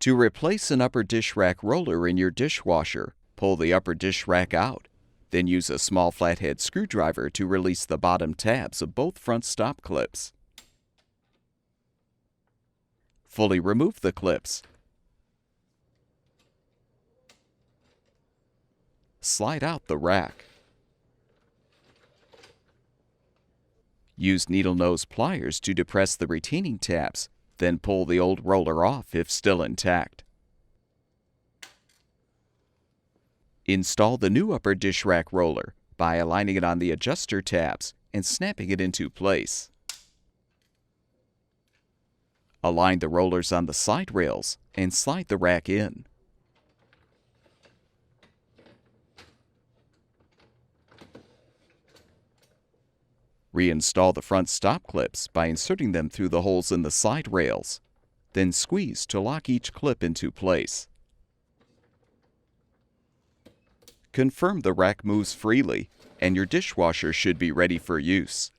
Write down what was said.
To replace an upper dish rack roller in your dishwasher, pull the upper dish rack out. Then use a small flathead screwdriver to release the bottom tabs of both front stop clips. Fully remove the clips. Slide out the rack. Use needle nose pliers to depress the retaining tabs, then pull the old roller off if still intact. Install the new upper dish rack roller by aligning it on the adjuster tabs and snapping it into place. Align the rollers on the side rails and slide the rack in. Reinstall the front stop clips by inserting them through the holes in the side rails. Then squeeze to lock each clip into place. Confirm the rack moves freely, and your dishwasher should be ready for use.